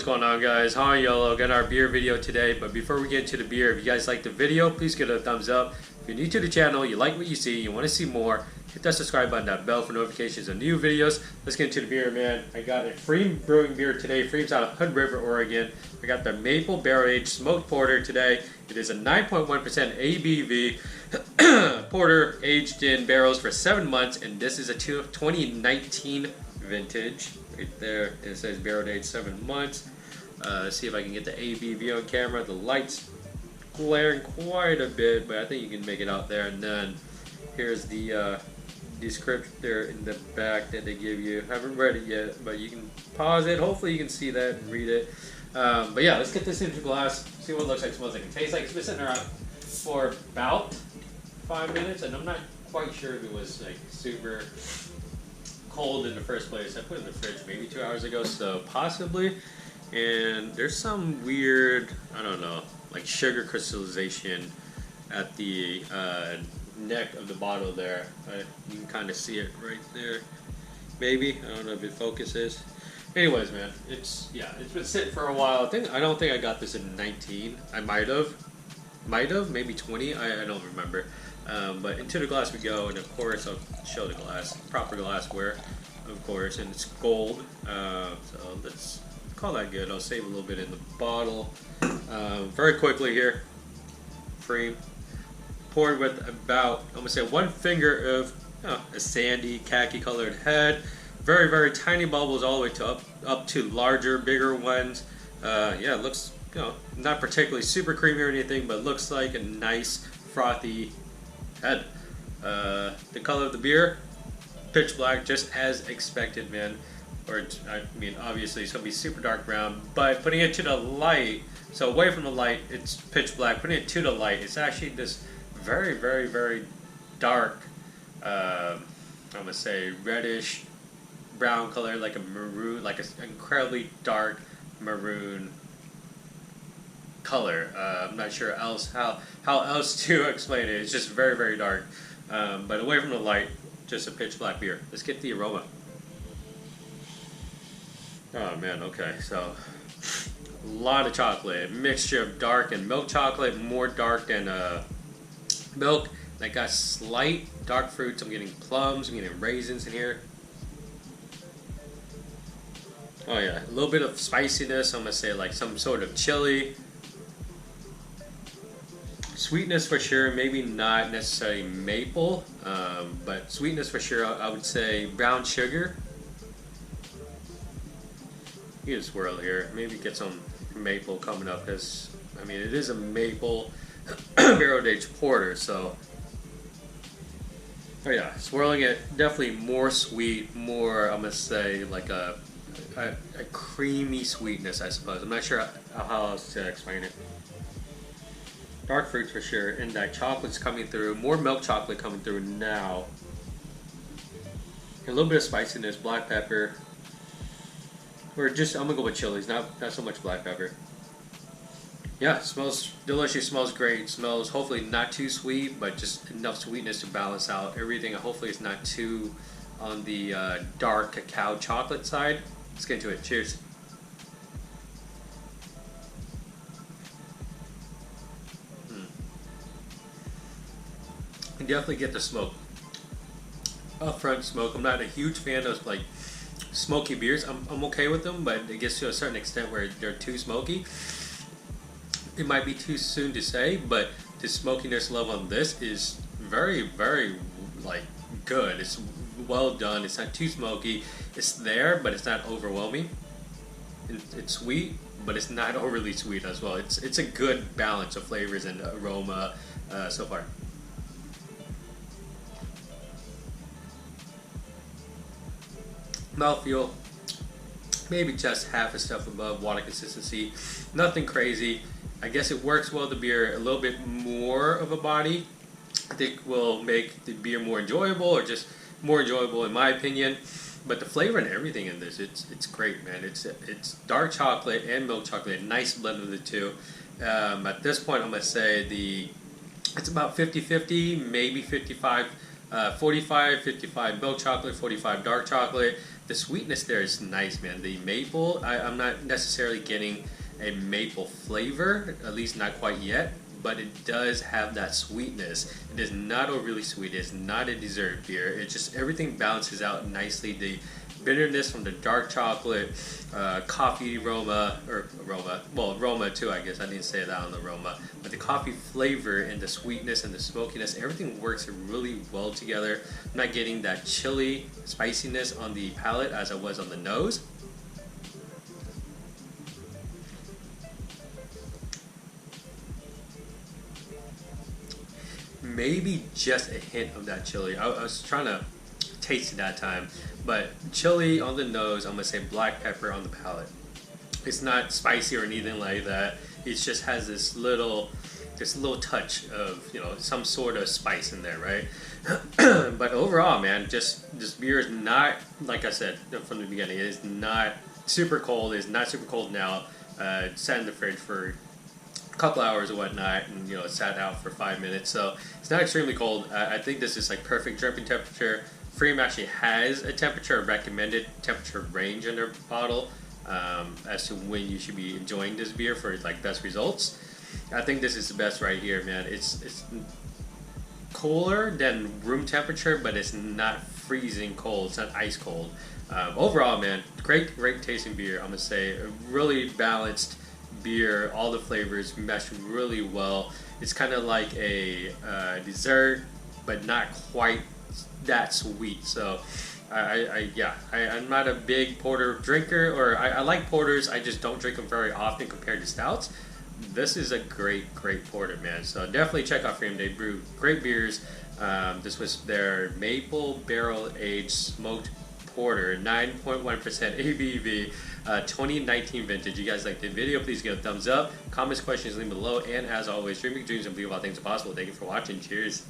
going on, guys? Han Yolo, got our beer video today. But before we get into the beer, if you guys like the video, please give it a thumbs up. If you're new to the channel, you like what you see, you want to see more, hit that subscribe button, that bell for notifications of new videos. Let's get into the beer, man. I got a Pfriem Brewing beer today. Pfriem's out of Hood River, Oregon. I got the Maple Barrel Aged Smoked Porter today. It is a 9.1% ABV porter aged in barrels for 7 months, and this is a 2019 vintage. Right there, it says barrel aged 7 months. Let's see if I can get the ABV on camera. The light's glaring quite a bit, but I think you can make it out there. And then here's the description there in the back that they give you. I haven't read it yet, but you can pause it. Hopefully you can see that and read it. But yeah, let's get this into glass, see what it looks like, smells like, it tastes like. It's been sitting around for about 5 minutes, and I'm not quite sure if it was like super cold in the first place. I put it in the fridge maybe 2 hours ago, so possibly. And there's some weird, I don't know, like sugar crystallization at the neck of the bottle there. You can kind of see it right there. Maybe, I don't know if it focuses. Anyways, man, it's been sitting for a while. I don't think I got this in 19. I might have, maybe 20. I don't remember. But into the glass we go, and of course I'll show the glass, proper glassware, of course, and it's gold. So let's call that good. I'll save a little bit in the bottle. Very quickly here, Pfriem, poured with about, I'm gonna say 1 finger of a sandy khaki colored head. Very, very tiny bubbles all the way to up to larger, bigger ones. Yeah, it looks, not particularly super creamy or anything, but looks like a nice frothy head. The color of the beer, pitch black, just as expected, man. Or I mean, obviously it's gonna be super dark brown, but putting it to the light, so away from the light, it's pitch black. Putting it to the light, it's actually this very, very, very dark. I'm gonna say reddish brown color, like a maroon, like an incredibly dark maroon color. I'm not sure how else to explain it. It's just very, very dark. But away from the light, just a pitch black beer. Let's get the aroma. Oh man, okay, so a lot of chocolate, a mixture of dark and milk chocolate, more dark than milk. I got slight dark fruits. I'm getting plums, I'm getting raisins in here. Oh yeah, a little bit of spiciness. I'm gonna say like some sort of chili. Sweetness for sure, maybe not necessarily maple, but sweetness for sure. I would say brown sugar. You can swirl here. Maybe get some maple coming up, because I mean it is a maple barrel aged porter. So, oh yeah, swirling it, definitely more sweet, more, I'm gonna say like a creamy sweetness, I suppose. I'm not sure how else to explain it. Dark fruits for sure, and that chocolate's coming through. More milk chocolate coming through now. And a little bit of spiciness, black pepper. Or just, I'm gonna go with chilies, not so much black pepper. Yeah, it smells delicious, smells great. Smells hopefully not too sweet, but just enough sweetness to balance out everything. Hopefully it's not too on the dark cacao chocolate side. Let's get into it. Cheers. You definitely get the smoke. Upfront smoke. I'm not a huge fan of like smoky beers. I'm okay with them, but it gets to a certain extent where they're too smoky. It might be too soon to say, but the smokiness level on this is very, very like good. It's well done. It's not too smoky. It's there, but it's not overwhelming. It's sweet, but it's not overly sweet as well. It's a good balance of flavors and aroma so far. Mouthfeel, maybe just half a step above water consistency. Nothing crazy. I guess it works well. The beer, a little bit more of a body, I think will make the beer more enjoyable, or just more enjoyable in my opinion. But the flavor and everything in this, it's great, man. It's dark chocolate and milk chocolate, a nice blend of the two. At this point, I'm gonna say it's about 50-50, maybe 55, 45, 55 milk chocolate, 45 dark chocolate. the sweetness there is nice, man. The maple, I'm not necessarily getting a maple flavor, at least not quite yet, but it does have that sweetness. It is not overly sweet. It's not a dessert beer. It just, everything balances out nicely. The bitterness from the dark chocolate, coffee aroma, aroma too, I guess. I didn't say that on the aroma. But the coffee flavor and the sweetness and the smokiness, everything works really well together. I'm not getting that chili spiciness on the palate as I was on the nose. Maybe just a hint of that chili. I was trying to taste it that time, but chili on the nose, I'm gonna say black pepper on the palate. It's not spicy or anything like that. It just has this little touch of, you know, some sort of spice in there, right? But overall, man, just this beer is not, like I said from the beginning, it is not super cold. It's not super cold now. Sat in the fridge for couple hours or whatnot, and you know, it sat out for 5 minutes, so it's not extremely cold. I think this is like perfect drinking temperature. Pfriem actually has a temperature, a recommended temperature range in their bottle as to when you should be enjoying this beer for like best results. I think this is the best right here, man. It's cooler than room temperature, but it's not freezing cold. It's not ice cold. Overall, man, great tasting beer. I'm gonna say a really balanced beer. All the flavors mesh really well. It's kind of like a dessert, but not quite that sweet. So I'm not a big porter drinker, or I like porters, I just don't drink them very often compared to stouts. This is a great porter, man. So definitely check out Pfriem. They brew great beers. This was their maple barrel aged smoked porter, 9.1% ABV, 2019 vintage. You guys like the video, please give a thumbs up. Comments, questions, leave below. And as always, dream big dreams and believe all things are possible. Thank you for watching. Cheers.